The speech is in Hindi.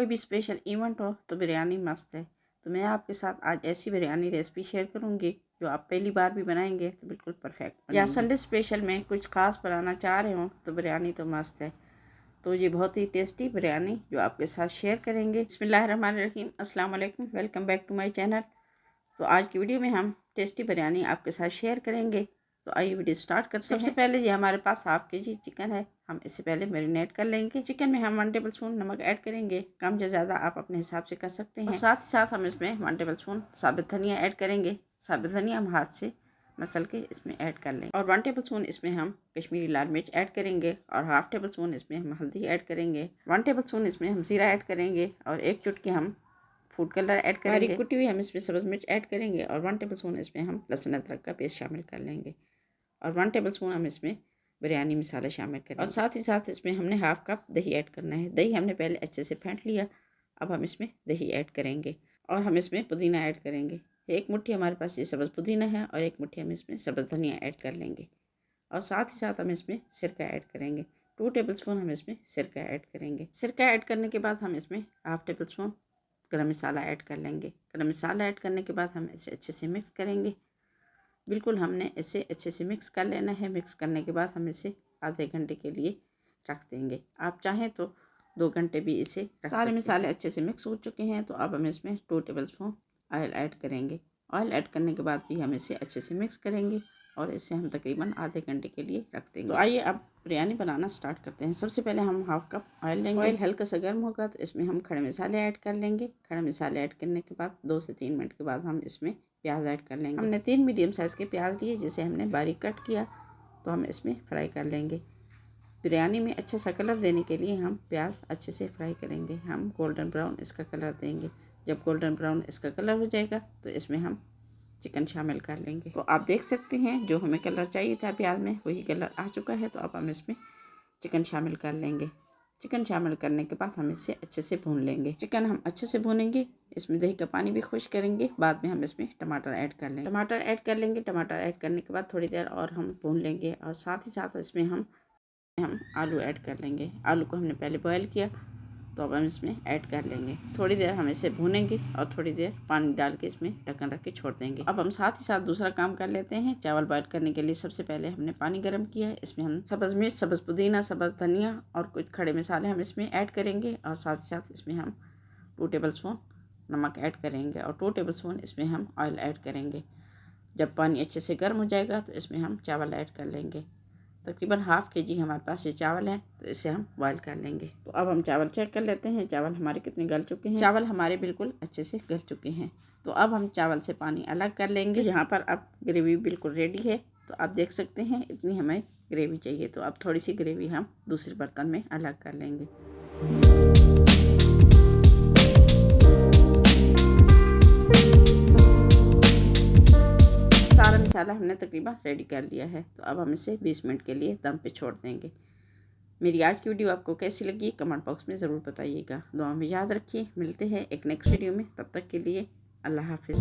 कोई भी स्पेशल इवेंट हो तो बिरयानी मस्त है। तो मैं आपके साथ आज ऐसी बिरयानी रेसिपी शेयर करूंगी जो आप पहली बार भी बनाएंगे तो बिल्कुल परफेक्ट। या संडे स्पेशल में कुछ खास बनाना चाह रहे हो तो बिरयानी तो मस्त है। तो ये बहुत ही टेस्टी बिरयानी जो आपके साथ शेयर करेंगे। बिस्मिल्लाहिर्रहमानिर्रहीम, अस्सलाम वालेकुम, welcome back to my channel. तो आज की वीडियो में हम टेस्टी बिरयानी आपके साथ शेयर करेंगे। तो आइए वीडियो स्टार्ट करते हैं। सबसे पहले ये हमारे पास हाफ के जी चिकन है, हम इससे पहले मैरिनेट कर लेंगे। चिकन में हम 1 टेबल स्पून नमक ऐड करेंगे, कम या ज़्यादा आप अपने हिसाब से कर सकते हैं। और साथ ही साथ हम इसमें 1 टेबल स्पून साबित धनिया ऐड करेंगे। साबित धनिया हम हाथ से मसल के इसमें ऐड कर लेंगे। और 1 टेबल स्पून इसमें हम कश्मीरी लाल मिर्च ऐड करेंगे और हाफ टेबल स्पून इसमें हम हल्दी ऐड करेंगे। 1 टेबल स्पून इसमें हम जीरा ऐड करेंगे और 1 चुटकी हम फूड कलर ऐड करेंगे। कुटी हुई हम इसमें सब्ज़ मिर्च ऐड करेंगे और 1 टेबल स्पून इसमें हम लहसुन अदरक का पेस्ट शामिल कर लेंगे और 1 टेबल स्पून हम इसमें बिरयानी मसाला शामिल करेंगे। और साथ ही साथ इसमें हमने हाफ कप दही ऐड करना है। दही हमने पहले अच्छे से फेंट लिया, अब हम इसमें दही ऐड करेंगे और हम इसमें पुदीना ऐड करेंगे। 1 मुट्ठी हमारे पास ये सब्ज़ पुदीना है और 1 मुट्ठी हम इसमें सब्ज़ धनिया ऐड कर लेंगे। और साथ ही साथ हम इसमें सिरका ऐड करेंगे। 2 टेबल स्पून हम इसमें सिरका ऐड करेंगे। सिरका ऐड करने के बाद हम इसमें हाफ टेबल स्पून गरम मसाला ऐड कर लेंगे। गरम मसाला ऐड करने के बाद हम इसे अच्छे से मिक्स करेंगे। बिल्कुल हमने इसे अच्छे से मिक्स कर लेना है। मिक्स करने के बाद हम इसे आधे घंटे के लिए रख देंगे। आप चाहें तो 2 घंटे भी इसे रख। सारे मसाले अच्छे से मिक्स हो चुके हैं तो अब हम इसमें 2 टेबल स्पून ऑयल ऐड करेंगे। ऑयल ऐड करने के बाद भी हम इसे अच्छे से मिक्स करेंगे और इसे हम तकरीबन आधे घंटे के लिए रख देंगे। तो आइए अब बिरयानी बनाना स्टार्ट करते हैं। सबसे पहले हम हाफ कप ऑयल लेंगे। ऑयल हल्का सा गर्म होगा तो इसमें हम खड़े मसाले ऐड कर लेंगे। खड़े मसाले ऐड करने के बाद 2 से 3 मिनट के बाद हम इसमें प्याज ऐड कर लेंगे। हमने 3 मीडियम साइज़ के प्याज लिए जिसे हमने बारीक कट किया, तो हम इसमें फ्राई कर लेंगे। बिरयानी में अच्छा सा कलर देने के लिए हम प्याज अच्छे से फ्राई करेंगे। हम गोल्डन ब्राउन इसका कलर देंगे। जब गोल्डन ब्राउन इसका कलर हो जाएगा तो इसमें हम चिकन शामिल कर लेंगे। तो आप देख सकते हैं जो हमें कलर चाहिए था प्याज में वही कलर आ चुका है। तो अब हम इसमें चिकन शामिल कर लेंगे। चिकन शामिल करने के बाद हम इसे अच्छे से भून लेंगे। चिकन हम अच्छे से भूनेंगे, इसमें दही का पानी भी खुश करेंगे। बाद में हम इसमें टमाटर ऐड कर लेंगे। टमाटर ऐड कर लेंगे। टमाटर ऐड करने के बाद थोड़ी देर और हम भून लेंगे और साथ ही साथ इसमें हम आलू ऐड कर लेंगे। आलू को हमने पहले बॉयल किया तो अब हम इसमें ऐड कर लेंगे। थोड़ी देर हम इसे भूनेंगे और थोड़ी देर पानी डाल के इसमें ढक्कन रख के छोड़ देंगे। अब हम साथ ही साथ दूसरा काम कर लेते हैं। चावल बॉयल करने के लिए सबसे पहले हमने पानी गर्म किया है। इसमें हम सब्ज़ मिर्च, सब्ज़ पुदीना, सब्ज़ धनिया और कुछ खड़े मसाले हम इसमें ऐड करेंगे और साथ ही साथ इसमें हम 2 टेबल स्पून नमक ऐड करेंगे और 2 टेबल स्पून इसमें हम ऑयल ऐड करेंगे। जब पानी अच्छे से गर्म हो जाएगा तो इसमें हम चावल ऐड कर लेंगे। तकरीबन हाफ के जी हमारे पास ये चावल है तो इसे हम बॉयल कर लेंगे। तो अब हम चावल चेक कर लेते हैं चावल हमारे कितने गल चुके हैं। चावल हमारे बिल्कुल अच्छे से गल चुके हैं। तो अब हम चावल से पानी अलग कर लेंगे। यहाँ पर अब ग्रेवी बिल्कुल रेडी है। तो आप देख सकते हैं इतनी हमें ग्रेवी चाहिए। तो अब थोड़ी सी ग्रेवी हम दूसरे बर्तन में अलग कर लेंगे। सारा मसाला हमने तकरीबन रेडी कर लिया है। तो अब हम इसे 20 मिनट के लिए दम पे छोड़ देंगे। मेरी आज की वीडियो आपको कैसी लगी कमेंट बॉक्स में ज़रूर बताइएगा। दुआ में याद रखिए। मिलते हैं एक नेक्स्ट वीडियो में, तब तक के लिए अल्लाह हाफिज़।